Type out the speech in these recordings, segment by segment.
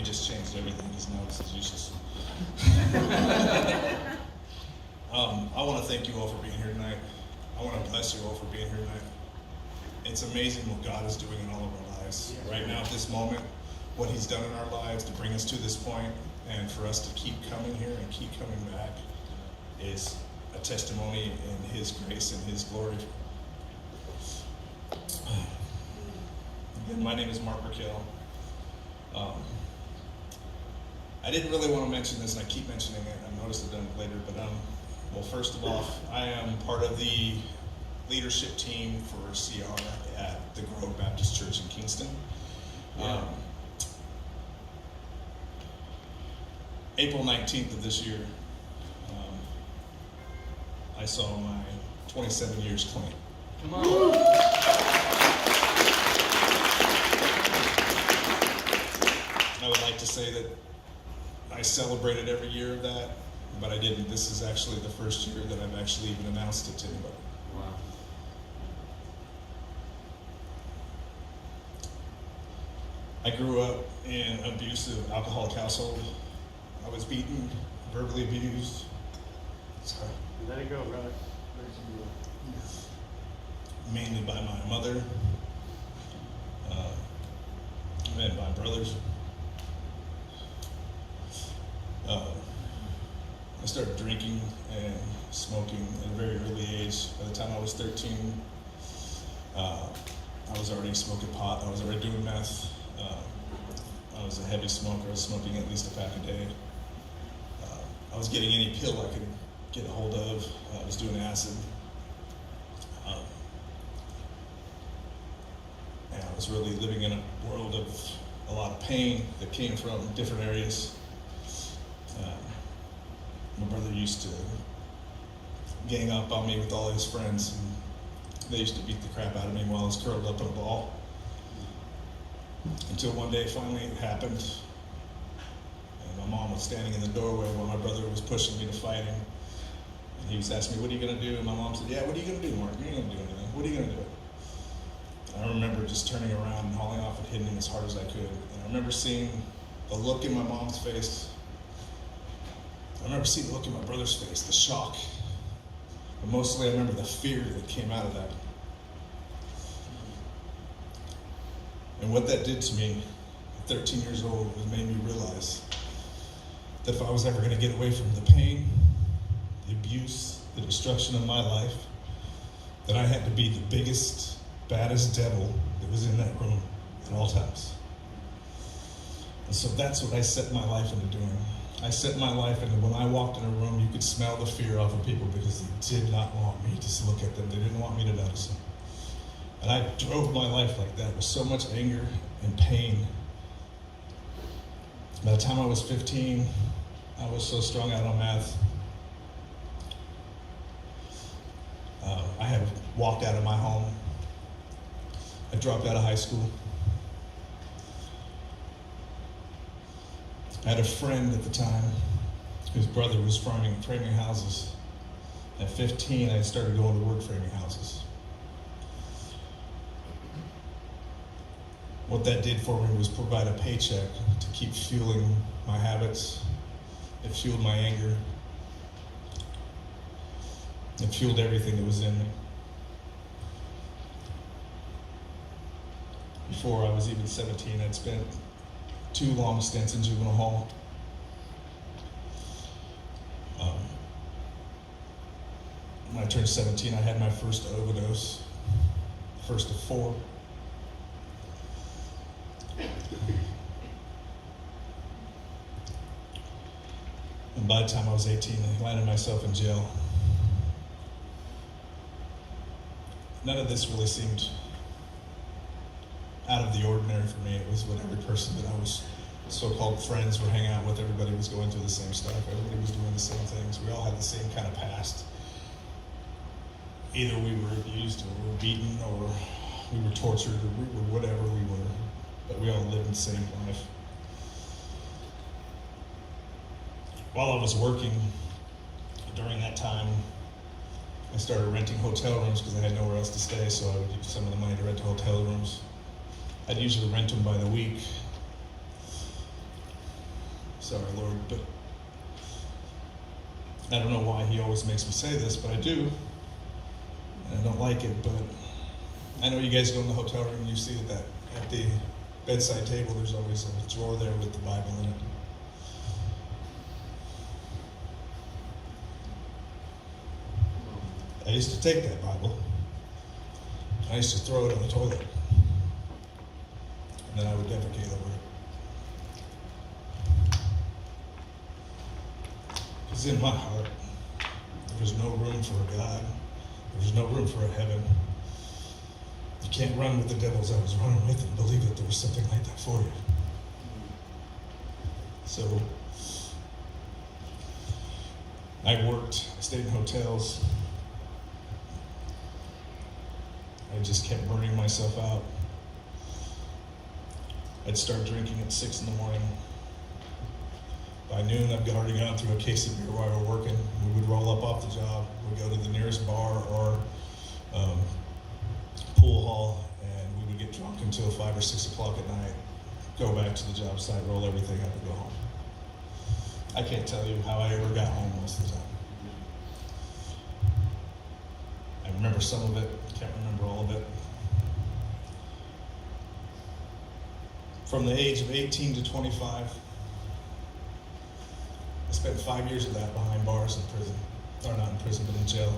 just changed everything because now this is useless. I want to thank you all for being here tonight. I want to bless you all for being here tonight. It's amazing what God is doing in all of our lives. Right now, at this moment, what He's done in our lives to bring us to this point, and for us to keep coming here and keep coming back is a testimony in His grace and His glory. Again, my name is Marc. I didn't really want to mention this, and I keep mentioning it. I noticed I've done it later, but well, first of all, I am part of the leadership team for CR at the Grove Baptist Church in Kingston. April 19th of this year, I saw my 27 years clean. Come on. I would like to say that I celebrated every year of that, but I didn't. This is actually the first year that I've actually even announced it to anybody. Wow. I grew up in an abusive alcoholic household. I was beaten, verbally abused. Sorry. Let it go, brother. Mainly by my mother and my brothers. I started drinking and smoking at a very early age. By the time I was 13, I was already smoking pot. I was already doing meth. I was a heavy smoker. I was smoking at least a pack a day. I was getting any pill I could get a hold of. I was doing acid. And I was really living in a world of a lot of pain that came from different areas. My brother used to gang up on me with all his friends, and they used to beat the crap out of me while I was curled up in a ball. Until one day, finally, it happened. And my mom was standing in the doorway while my brother was pushing me to fight him. And he was asking me, "What are you going to do?" And my mom said, "Yeah, what are you going to do, Mark? You ain't going to do anything. What are you going to do?" And I remember just turning around and hauling off and hitting him as hard as I could. And I remember seeing the look in my mom's face. I remember seeing the look in my brother's face, the shock. But mostly I remember the fear that came out of that. And what that did to me at 13 years old was made me realize that if I was ever going to get away from the pain, the abuse, the destruction of my life, that I had to be the biggest, baddest devil that was in that room at all times. And so that's what I set my life into doing. I set my life into when I walked in a room, you could smell the fear off of people because they did not want me to look at them. They didn't want me to notice them. And I drove my life like that with so much anger and pain. By the time I was 15, I was so strung out on meth. I had walked out of my home. I dropped out of high school. I had a friend at the time whose brother was framing houses. At 15, I started going to work framing houses. What that did for me was provide a paycheck to keep fueling my habits. It fueled my anger. It fueled everything that was in me. Before I was even 17, I'd spent 2 long stints in juvenile hall. When I turned 17, I had my first overdose, first of 4. And by the time I was 18, I landed myself in jail. None of this really seemed out of the ordinary for me. It was what every person that I was so-called friends were hanging out with. Everybody was going through the same stuff. Everybody was doing the same things. We all had the same kind of past. Either we were abused or we were beaten or we were tortured or we were whatever we were. But we all lived the same life. While I was working during that time, I started renting hotel rooms because I had nowhere else to stay, so I would use some of the money to rent hotel rooms. I'd usually rent them by the week. Sorry, Lord, but I don't know why he always makes me say this, but I do. And I don't like it, but I know you guys go in the hotel room and you see that at the bedside table there's always a drawer there with the Bible in it. I used to take that Bible, I used to throw it on the toilet, and then I would defecate over it. Because in my heart, there was no room for a God. There was no room for a heaven. You can't run with the devils I was running with and believe that there was something like that for you. So, I worked, I stayed in hotels. I just kept burning myself out. I'd start drinking at 6 in the morning. By noon, I've already gone through a case of beer while we were working. We would roll up off the job. We'd go to the nearest bar or pool hall, and we would get drunk until 5 or 6 o'clock at night, go back to the job site, roll everything up, and go home. I can't tell you how I ever got home most of the time. I remember some of it, can't remember all of it. From the age of 18 to 25, I spent 5 years of that behind bars in prison. Or not in prison, but in jail.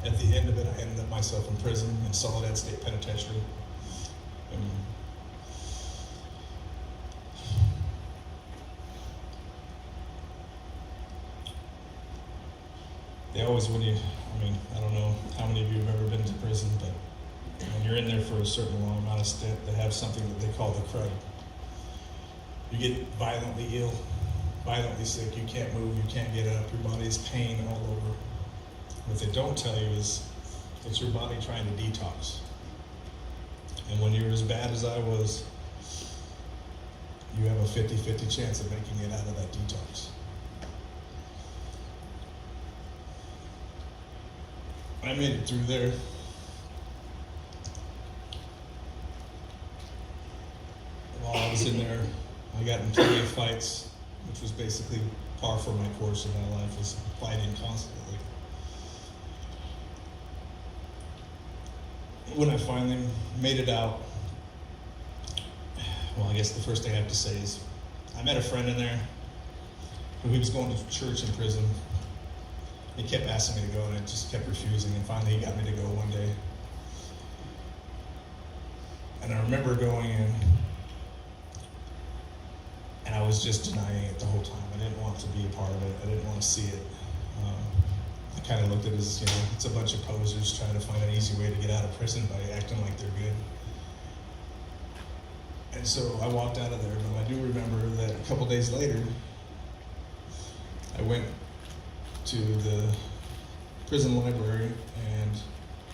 At the end of it, I ended up myself in prison, in Soledad State Penitentiary. And they always, I don't know how many of you have ever been to prison, but when you're in there for a certain long amount of stint, they have something that they call the crud. You get violently ill, violently sick, you can't move, you can't get up, your body is pain all over. What they don't tell you is it's your body trying to detox. And when you're as bad as I was, you have a 50-50 chance of making it out of that detox. I made it through there. While I was in there, I got in plenty of fights, which was basically par for my course in my life, was fighting constantly. When I finally made it out, well, I guess the first thing I have to say is I met a friend in there who he was going to church in prison. He kept asking me to go, and I just kept refusing, and finally he got me to go one day. And I remember going in, and I was just denying it the whole time. I didn't want to be a part of it. I didn't want to see it. I kind of looked at it as, it's a bunch of posers trying to find an easy way to get out of prison by acting like they're good. And so I walked out of there, but I do remember that a couple days later, I went to the prison library and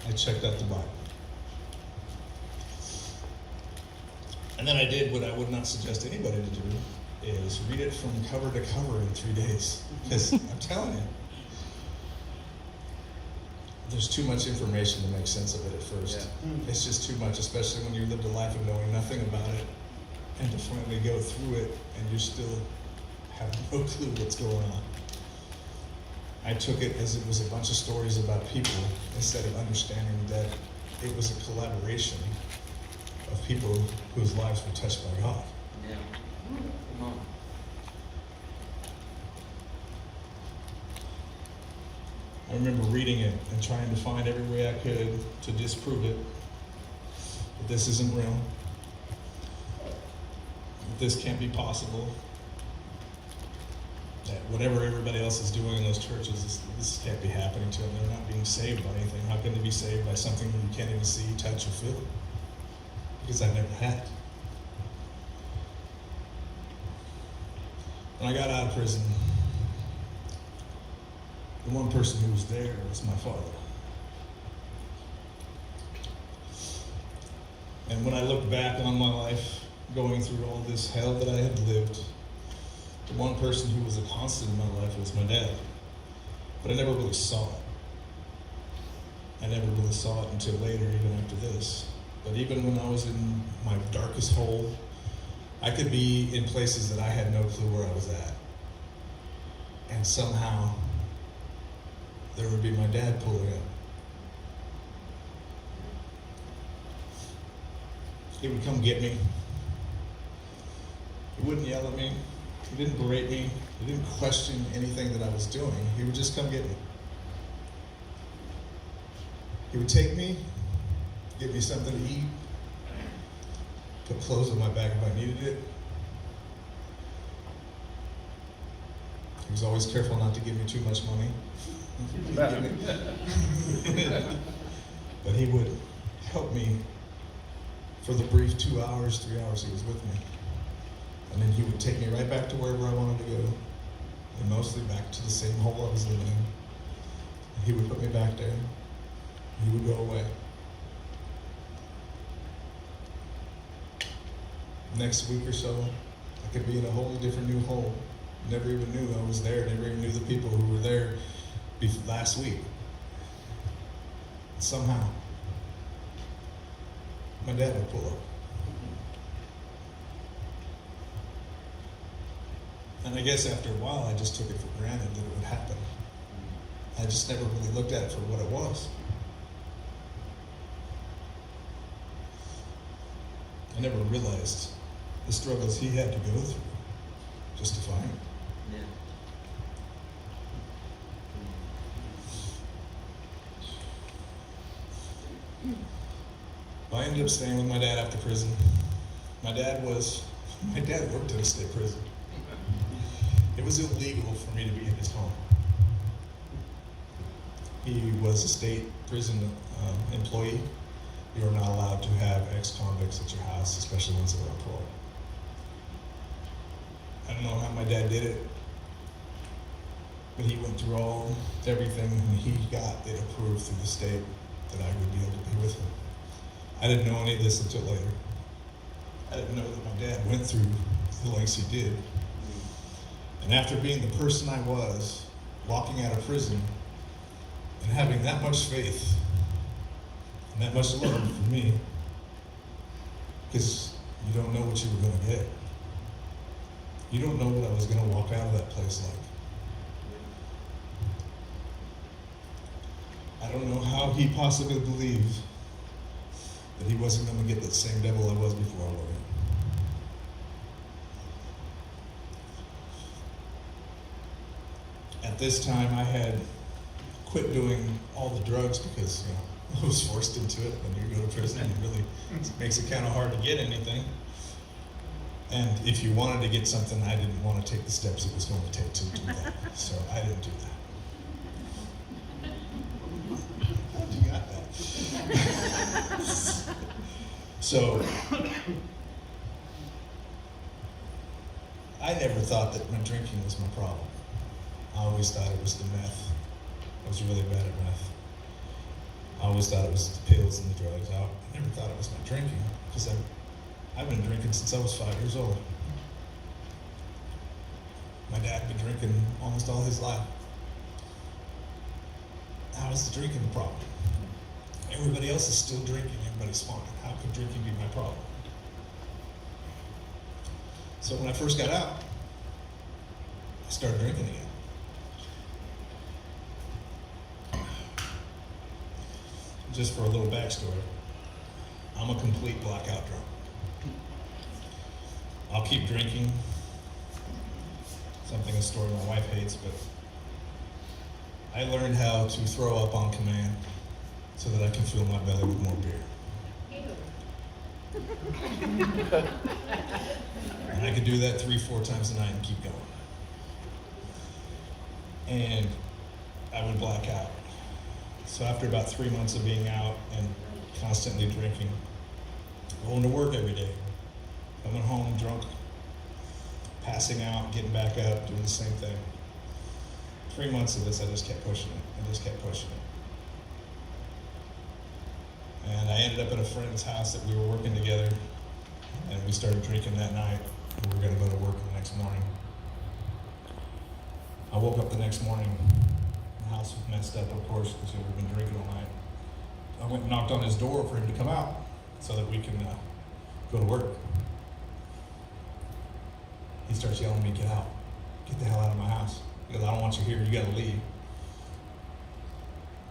I checked out the Bible. And then I did what I would not suggest anybody to do, is read it from cover to cover in 3 days. Because I'm telling you, there's too much information to make sense of it at first. Yeah. It's just too much, especially when you lived a life of knowing nothing about it, and to finally go through it and you still have no clue what's going on. I took it as it was a bunch of stories about people instead of understanding that it was a collaboration of people whose lives were touched by God. Yeah. Come on. I remember reading it and trying to find every way I could to disprove it, that this isn't real, that this can't be possible, that whatever everybody else is doing in those churches, this can't be happening to them. They're not being saved by anything. How can they be saved by something you can't even see, touch, or feel? Because I've never had. When I got out of prison, the one person who was there was my father. And when I look back on my life, going through all this hell that I had lived, the one person who was a constant in my life was my dad. But I never really saw it. I never really saw it until later, even after this. But even when I was in my darkest hole, I could be in places that I had no clue where I was at. and somehow there would be my dad pulling up. He would come get me. He wouldn't yell at me. He didn't berate me. He didn't question anything that I was doing. He would just come get me. He would take me, give me something to eat, put clothes on my back if I needed it. He was always careful not to give me too much money. But he would help me for the brief 2 hours, 3 hours he was with me. And then he would take me right back to wherever I wanted to go, and mostly back to the same hole I was living in. And he would put me back there. He would go away. Next week or so, I could be in a wholly different new hole. Never even knew I was there. Never even knew the people who were there last week. Somehow, my dad would pull up. And I guess after a while, I just took it for granted that it would happen. I just never really looked at it for what it was. I never realized the struggles he had to go through just to find it. Well, I ended up staying with my dad after prison. My dad worked in a state prison. It was illegal for me to be in his home. He was a state prison employee. You are not allowed to have ex-convicts at your house, especially ones that are on parole. I don't know how my dad did it, but he went through everything he got it approved through the state that I would be able to be with him. I didn't know any of this until later. I didn't know that my dad went through the lengths he did. And after being the person I was, walking out of prison, and having that much faith, and that much love for me, because you don't know what you were going to get. You don't know what I was going to walk out of that place like. I don't know how he possibly believed that he wasn't going to get that same devil I was before I went in. At this time, I had quit doing all the drugs because, I was forced into it. When you go to prison, it really makes it kind of hard to get anything. And if you wanted to get something, I didn't want to take the steps it was going to take to do that. So I didn't do that. You got that. So I never thought that my drinking was my problem. I always thought it was the meth. I was really bad at meth. I always thought it was the pills and the drugs. I never thought it was my drinking, because I've been drinking since I was 5 years old. My dad had been drinking almost all his life. How is the drinking the problem? Everybody else is still drinking. Everybody's fine. How could drinking be my problem? So when I first got out, I started drinking again. Just for a little backstory, I'm a complete blackout drunk. I'll keep drinking. A story my wife hates, but I learned how to throw up on command so that I can fill my belly with more beer. And I could do that 3-4 times a night and keep going. And I would black out. So after about 3 months of being out and constantly drinking, going to work every day, coming home drunk, passing out, getting back up, doing the same thing. 3 months of this, I just kept pushing it. And I ended up at a friend's house that we were working together, and we started drinking that night. We were going to go to work the next morning. I woke up the next morning. The house was messed up, of course, because we'd been drinking all night. I went and knocked on his door for him to come out so that we can go to work. He starts yelling at me, "Get out. Get the hell out of my house." He goes, I don't want you here, you gotta leave.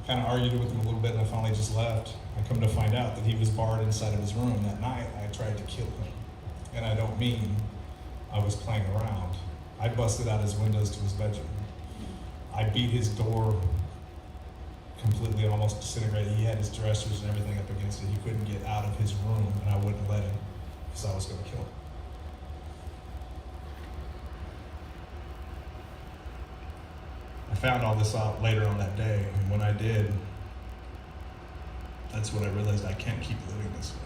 I kind of argued with him a little bit and I finally just left. I come to find out that he was barred inside of his room that night. I tried to kill him. And I don't mean I was playing around. I busted out his windows to his bedroom. I beat his door completely, almost disintegrated. He had his dressers and everything up against it. He couldn't get out of his room, and I wouldn't let him because I was going to kill him. I found all this out later on that day, and when I did, that's when I realized I can't keep living this way.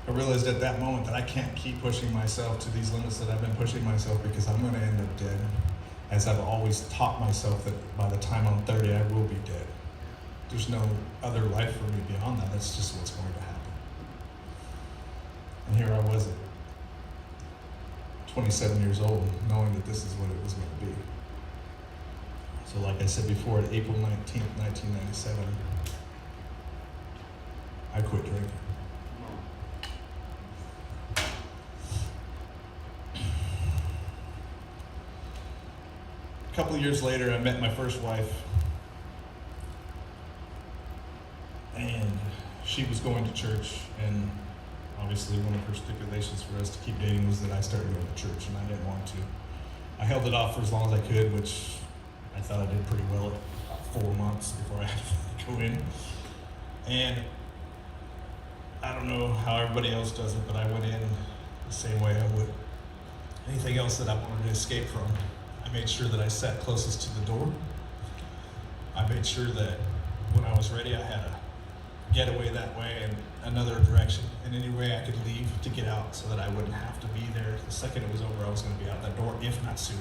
I realized at that moment that I can't keep pushing myself to these limits that I've been pushing myself, because I'm going to end up dead. As I've always taught myself that by the time I'm 30, I will be dead. There's no other life for me beyond that. That's just what's going to happen. And here I was at 27 years old, knowing that this is what it was going to be. So like I said before, at April 19th, 1997, I quit drinking. A couple of years later, I met my first wife, and she was going to church, and obviously one of her stipulations for us to keep dating was that I started going to church, and I didn't want to. I held it off for as long as I could, which I thought I did pretty well at about 4 months before I had to go in. And I don't know how everybody else does it, but I went in the same way I would anything else that I wanted to escape from. I made sure that I sat closest to the door. I made sure that when I was ready, I had a getaway that way and another direction, and any way I could leave to get out so that I wouldn't have to be there. The second it was over, I was going to be out that door, if not sooner.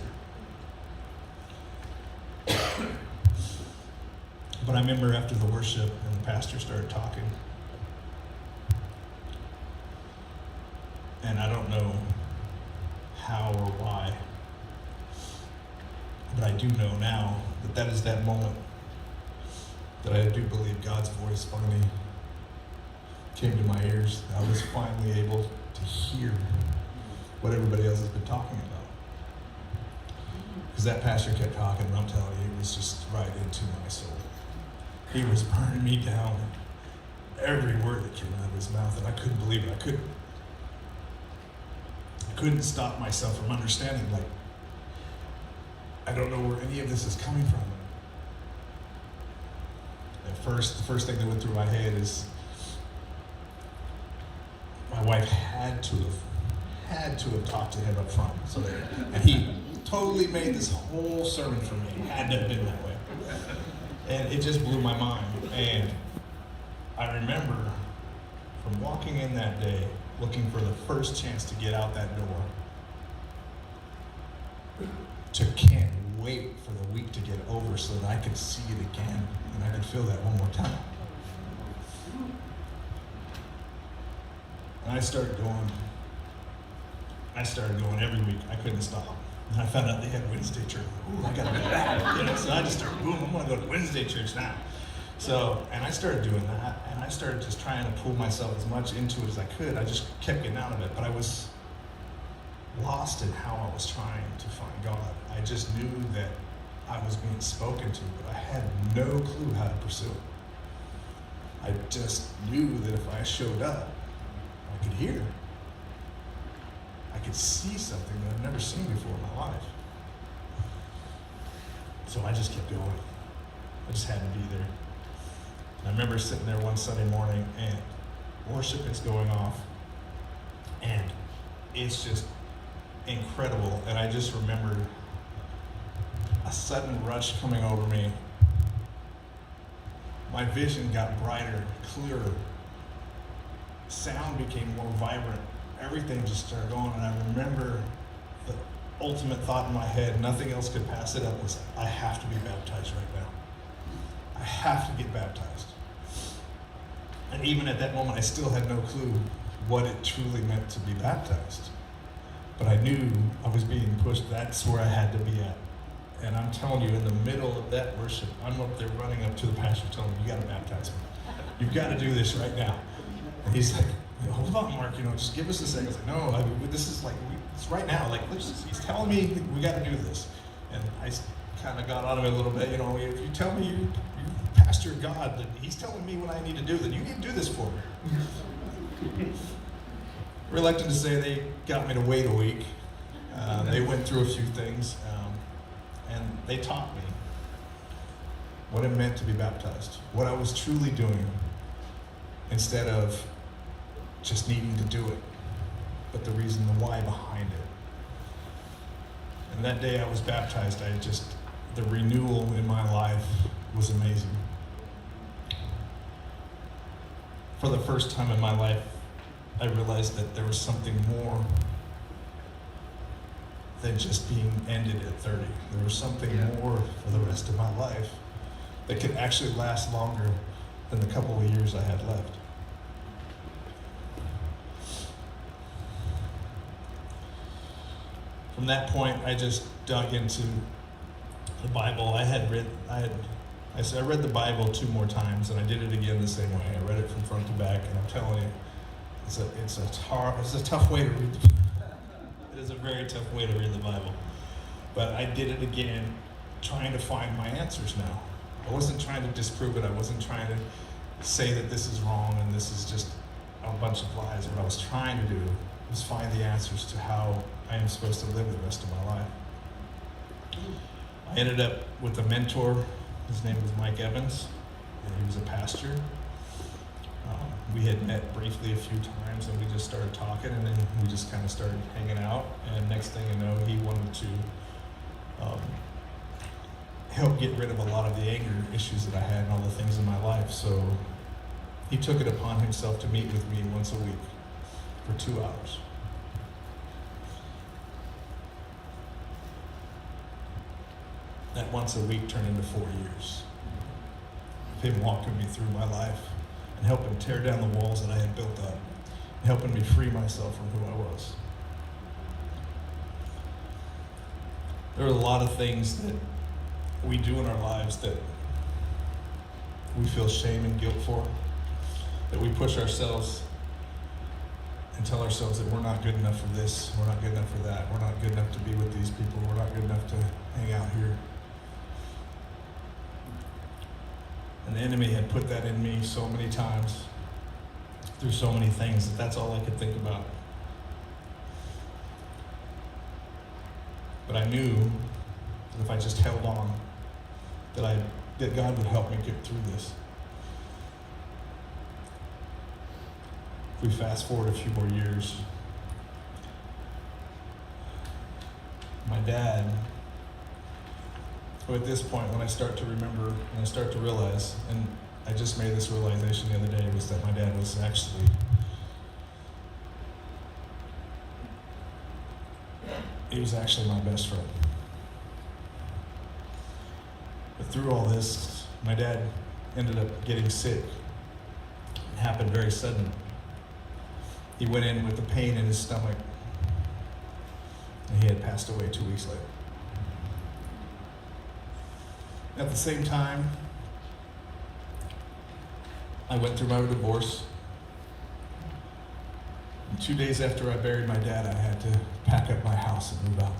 But I remember after the worship and the pastor started talking, and I don't know how or why, but I do know now that that is that moment that I do believe God's voice finally came to my ears. I was finally able to hear what everybody else has been talking about. Because that pastor kept talking, and I'm telling you, it was just right into my soul. He was burning me down. Every word that came out of his mouth, and I couldn't believe it. I couldn't stop myself from understanding, like, I don't know where any of this is coming from. At first, the first thing that went through my head is my wife had to have talked to him up front. So that, and he totally made this whole sermon for me. It had to have been that way. And it just blew my mind. And I remember from walking in that day, looking for the first chance to get out that door, to can't wait for the week to get over so that I could see it again and I could feel that one more time. And I started going every week. I couldn't stop. And I found out they had Wednesday church. Ooh, I gotta go back. You know, so I just started, boom, I'm gonna go to Wednesday church now. So, and I started doing that, and I started just trying to pull myself as much into it as I could. I just kept getting out of it, but I was lost in how I was trying to find God. I just knew that I was being spoken to, but I had no clue how to pursue it. I just knew that if I showed up, I could hear. I could see something that I've never seen before in my life. So I just kept going. I just had to be there. And I remember sitting there one Sunday morning, and worship is going off, and it's just incredible. And I just remember a sudden rush coming over me. My vision got brighter, clearer. Sound became more vibrant. Everything just started going, and I remember the ultimate thought in my head, nothing else could pass it up, was I have to be baptized right now. I have to get baptized. And even at that moment, I still had no clue what it truly meant to be baptized. But I knew I was being pushed. That's where I had to be at. And I'm telling you, in the middle of that worship, I'm up there running up to the pastor telling him, you got to baptize me. You've got to do this right now. And he's like, hold on, Mark, just give us a second. I was like, no, this is like, it's right now. Like, he's telling me we got to do this. And I kind of got on him a little bit. You know, if you tell me you're pastor of God, that he's telling me what I need to do, then you need to do this for me. Reluctant to say they got me to wait a week. They went through a few things, and they taught me what it meant to be baptized, what I was truly doing, instead of just needing to do it, but the reason, the why behind it. And that day I was baptized, the renewal in my life was amazing. For the first time in my life, I realized that there was something more than just being ended at 30. There was something more for the rest of my life that could actually last longer than the couple of years I had left. From that point, I just dug into the Bible. I read the Bible 2 more times, and I did it again the same way. I read it from front to back, and I'm telling you, it's a tough way to read. It is a very tough way to read the Bible. But I did it again, trying to find my answers now. I wasn't trying to disprove it. I wasn't trying to say that this is wrong and this is just a bunch of lies. What I was trying to do was find the answers to how I am supposed to live the rest of my life. I ended up with a mentor. His name was Mike Evans, and he was a pastor. We had met briefly a few times, and we just started talking, and then we just kind of started hanging out. And next thing you know, he wanted to help get rid of a lot of the anger issues that I had and all the things in my life. So he took it upon himself to meet with me once a week for 2 hours. That once a week turned into 4 years of him walking me through my life and helping tear down the walls that I had built up and helping me free myself from who I was. There are a lot of things that we do in our lives that we feel shame and guilt for, that we push ourselves and tell ourselves that we're not good enough for this, we're not good enough for that, we're not good enough to be with these people, we're not good enough to hang out here. And the enemy had put that in me so many times, through so many things, that's all I could think about. But I knew that if I just held on, that God would help me get through this. If we fast forward a few more years, my dad, at this point, when I start to remember and I start to realize, and I just made this realization the other day, was that my dad was actually my best friend. But through all this, my dad ended up getting sick. It happened very sudden. He went in with a pain in his stomach, and he had passed away 2 weeks later. At the same time, I went through my divorce. And 2 days after I buried my dad, I had to pack up my house and move out.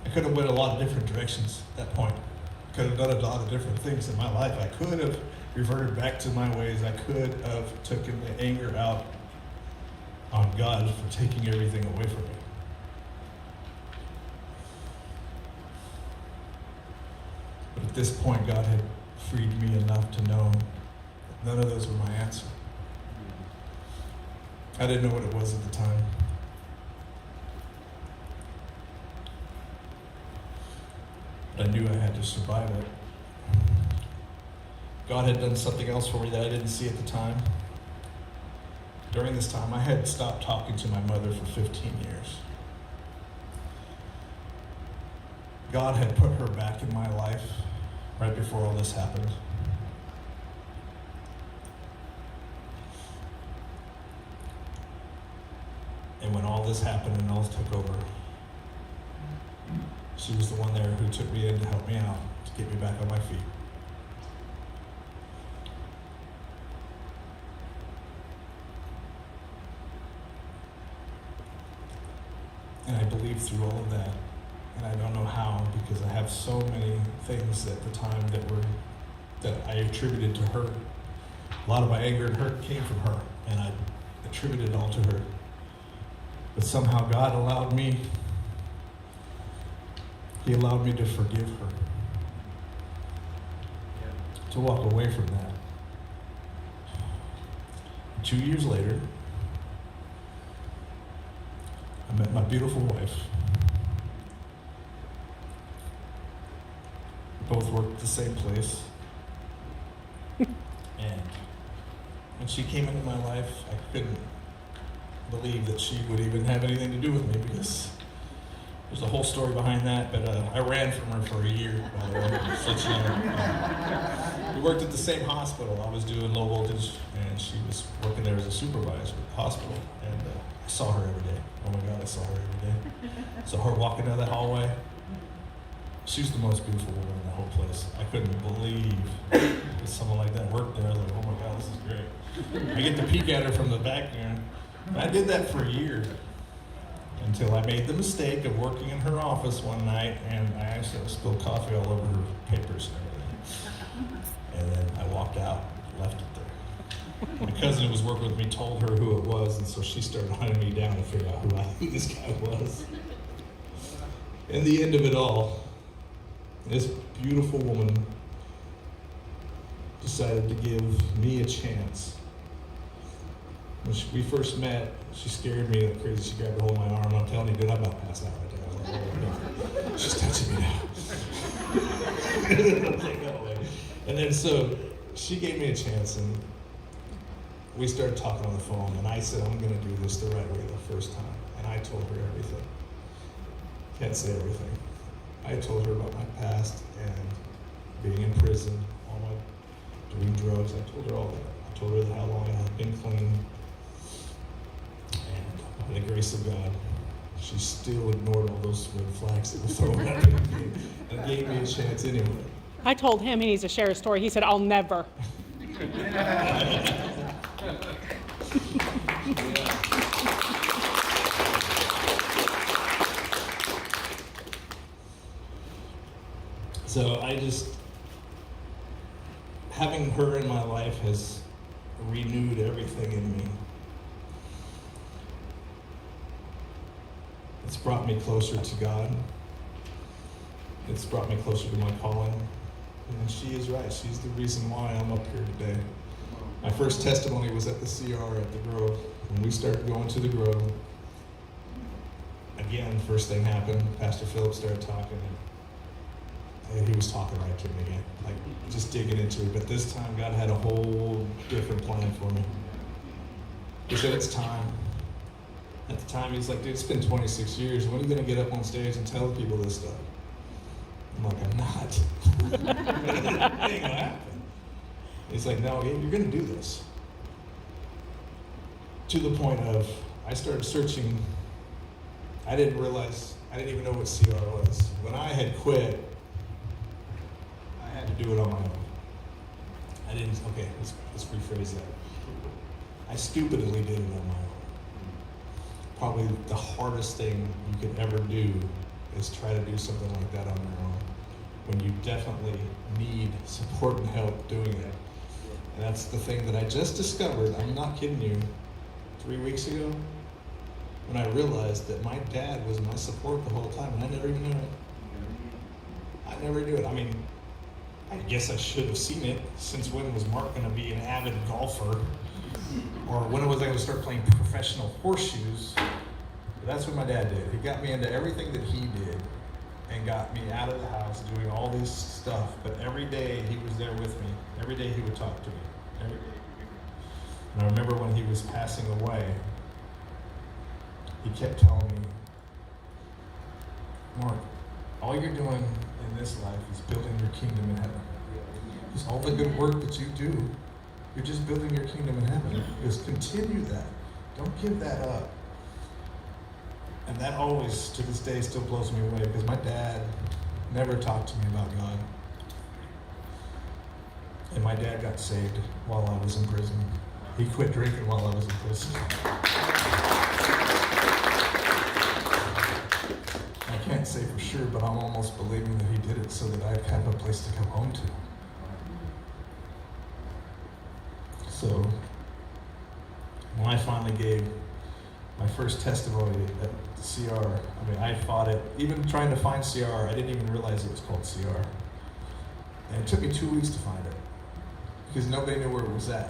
I could have went a lot of different directions at that point. I could have done a lot of different things in my life. I could have reverted back to my ways. I could have taken the anger out on God for taking everything away from me. But at this point, God had freed me enough to know that none of those were my answer. I didn't know what it was at the time. But I knew I had to survive it. God had done something else for me that I didn't see at the time. During this time, I had stopped talking to my mother for 15 years. God had put her back in my life right before all this happened. And when all this happened and all this took over, She was the one there who took me in to help me out, to get me back on my feet. And I believe through all of that, and I don't know how, because I have so many things at the time that I attributed to her. A lot of my anger and hurt came from her, and I attributed it all to her. But somehow God allowed me, He allowed me to forgive her, to walk away from that. 2 years later, I met my beautiful wife. We both worked at the same place. And when she came into my life, I couldn't believe that she would even have anything to do with me, because there's a whole story behind that, but I ran from her for a year, by the way. So we worked at the same hospital. I was doing low voltage, and she was working there as a supervisor at the hospital. And I saw her every day. Oh my God, I saw her every day. Saw her walking down that hallway. She was the most beautiful woman in the whole place. I couldn't believe that someone like that worked there. I was like, oh my God, this is great. I get to peek at her from the back there. And I did that for a year, until I made the mistake of working in her office one night, and I actually spilled coffee all over her papers and everything. And then I walked out, left it there. My cousin who was working with me told her who it was, and so she started hunting me down to figure out who this guy was. In the end of it all, this beautiful woman decided to give me a chance. When we first met, she scared me like crazy. She grabbed a hold of my arm. I'm telling you, dude, I'm about to pass out right there. I was like, oh, no. She's touching me now. I was like, no way. And then so she gave me a chance, and we started talking on the phone, and I said, I'm going to do this the right way the first time. And I told her everything. Can't say everything. I told her about my past and being in prison, all my doing drugs. I told her all that. I told her how long I had been clean. And by the grace of God, she still ignored all those red flags that were thrown at me and gave me a chance anyway. I told him he needs to share his story. He said, I'll never. So having her in my life has renewed everything in me. It's brought me closer to God. It's brought me closer to my calling. And she is right. She's the reason why I'm up here today. My first testimony was at the CR at the Grove. When we started going to the Grove, again, first thing happened, Pastor Philip started talking, and he was talking right to me again, like just digging into it. But this time, God had a whole different plan for me. He said, it's time. At the time, he's like, dude, it's been 26 years. When are you going to get up on stage and tell people this stuff? I'm like, I'm not. It ain't going to happen. He's like, no, you're going to do this. To the point of, I started searching. I didn't even know what CR was. When I had quit, I had to do it on my own. Let's rephrase that. I stupidly did it on my own. Probably the hardest thing you could ever do is try to do something like that on your own, when you definitely need support and help doing it. And that's the thing that I just discovered, I'm not kidding you, 3 weeks ago, when I realized that my dad was my support the whole time, and I never even knew it. I never knew it. I mean, I guess I should have seen it. Since when was Marc going to be an avid golfer? Or when was I going to start playing professional horseshoes? But that's what my dad did. He got me into everything that he did and got me out of the house doing all this stuff. But every day he was there with me. Every day he would talk to me. Every day. And I remember when he was passing away, he kept telling me, Marc, all you're doing in this life is building your kingdom in heaven. Because all the good work that you do, you're just building your kingdom in heaven. Just continue that. Don't give that up. And that always, to this day, still blows me away because my dad never talked to me about God. And my dad got saved while I was in prison. He quit drinking while I was in prison. I can't say for sure, but I'm almost believing that he did it so that I'd have a place to come home to. So, when I finally gave my first testimony at the CR, I mean, I fought it. Even trying to find CR, I didn't even realize it was called CR. And it took me 2 weeks to find it because nobody knew where it was at.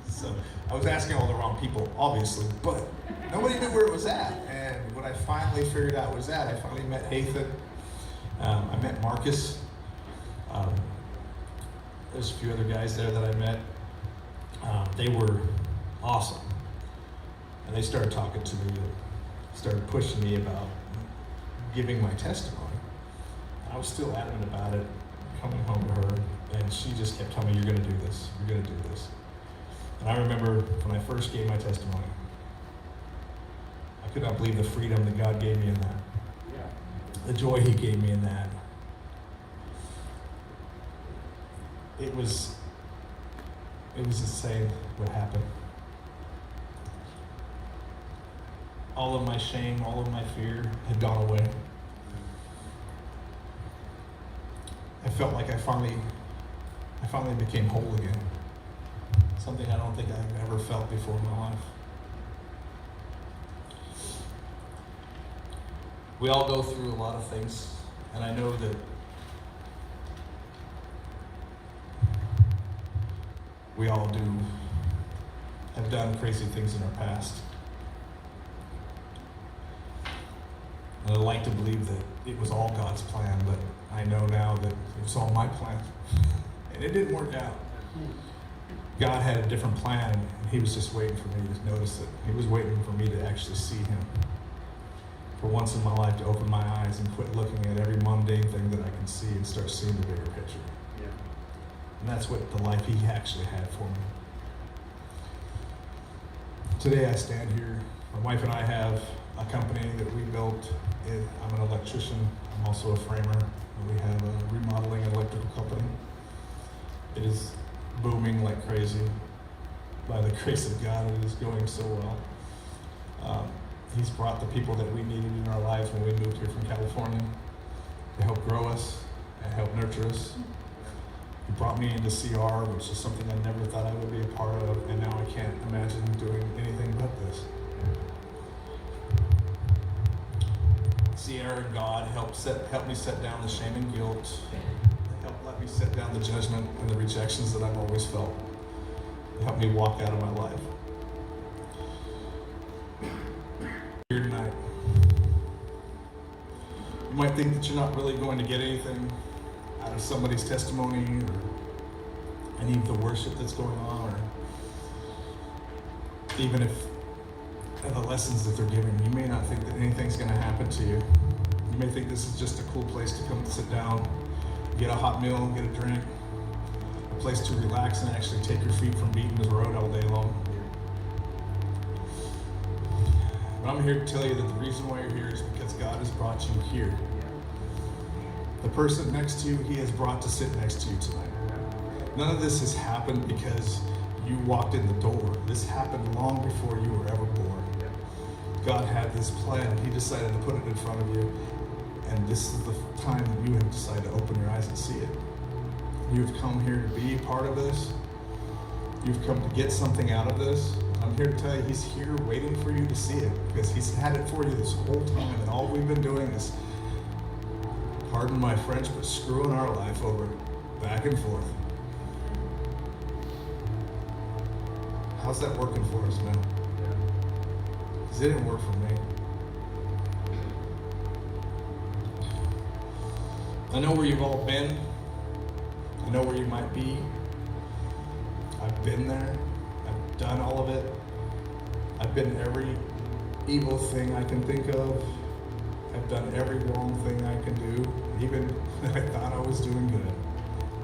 So I was asking all the wrong people, obviously, but nobody knew where it was at. And when I finally figured out where it was at, I finally met Hathan. I met Marcus. There's a few other guys there that I met. They were awesome. And they started talking to me, started pushing me about giving my testimony. I was still adamant about it, coming home to her, and she just kept telling me, you're going to do this, you're going to do this. And I remember when I first gave my testimony, I could not believe the freedom that God gave me in that. The joy he gave me in that. It was insane what happened. All of my shame, all of my fear had gone away. I felt like I finally became whole again. Something I don't think I've ever felt before in my life. We all go through a lot of things, and I know that we all have done crazy things in our past. And I'd like to believe that it was all God's plan, but I know now that it was all my plan. And it didn't work out. God had a different plan, and he was just waiting for me to notice it. He was waiting for me to actually see him. For once in my life, to open my eyes and quit looking at every mundane thing that I can see and start seeing the bigger picture. Yeah. And that's what the life he actually had for me. Today I stand here. My wife and I have a company that we built. I'm an electrician. I'm also a framer. We have a remodeling electrical company. It is booming like crazy. By the grace of God, it is going so well. He's brought the people that we needed in our lives when we moved here from California to help grow us and help nurture us. He brought me into CR, which is something I never thought I would be a part of, and now I can't imagine doing anything but this. CR and God helped me set down the shame and guilt. Let me set down the judgment and the rejections that I've always felt. Help me walk out of my life. Here tonight, you might think that you're not really going to get anything out of somebody's testimony or any of the worship that's going on, or even if the lessons that they're giving. You may not think that anything's going to happen to you. You may think this is just a cool place to come and sit down, get a hot meal, get a drink, a place to relax and actually take your feet from beating the road all day long. But I'm here to tell you that the reason why you're here is because God has brought you here. The person next to you, he has brought to sit next to you tonight. None of this has happened because you walked in the door. This happened long before you were ever born. God had this plan. He decided to put it in front of you. And this is the time that you have decided to open your eyes and see it. You've come here to be a part of this. You've come to get something out of this. I'm here to tell you, he's here waiting for you to see it, because he's had it for you this whole time, and all we've been doing is, pardon my French, but screwing our life over back and forth. How's that working for us, man? Because it didn't work for me. I know where you've all been. I know where you might be. I've been there. I've done all of it. I've been every evil thing I can think of. I've done every wrong thing I can do. Even when I thought I was doing good,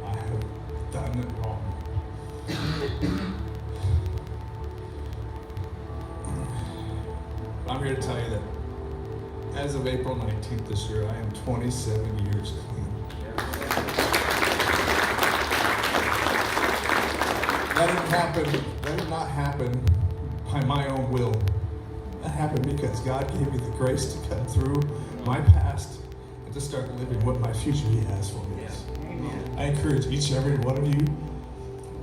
I have done it wrong. But I'm here to tell you that As of April 19th this year, I am 27 years clean. That did not happen by my own will. That happened because God gave me the grace to cut through my past and to start living what my future He has for me. I encourage each and every one of you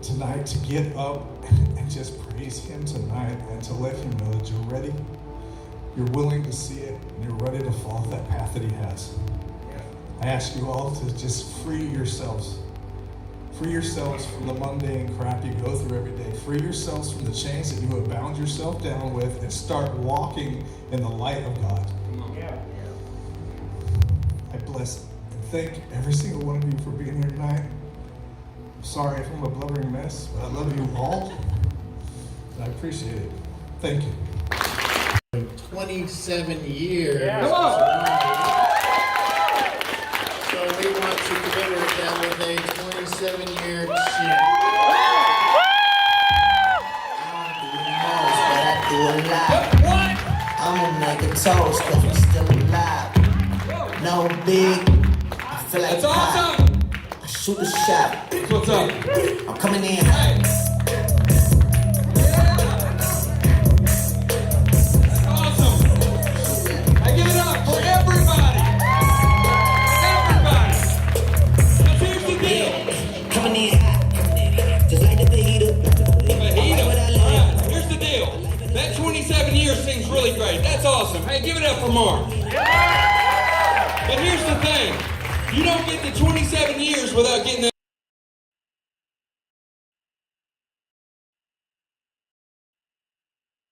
tonight to get up and just praise Him tonight and to let Him know that you're ready, you're willing to see it, and you're ready to follow that path that He has. I ask you all to just free yourselves. Free yourselves from the mundane crap you go through every day. Free yourselves from the chains that you have bound yourself down with and start walking in the light of God. I bless and thank every single one of you for being here tonight. I'm sorry if I'm a blubbering mess, but I love you all. And I appreciate it. Thank you. 27 years. Yeah. Come on. So we want to commemorate that with a 27-year chip. I don't do the most, but I do a lot. What? I'ma make a toast cause I'm still alive. No big, I feel like That's pop. awesome. I shoot a shot. What's up? I'm coming in hot. That's awesome. I give it up for everybody. Everybody. Now here's the deal. Coming in hot. Just like the fajita. Fajita. All right, here's the deal. That 27 years seems really great. That's awesome. Hey, give it up for Marc. But here's the thing. You don't get to 27 years without getting that.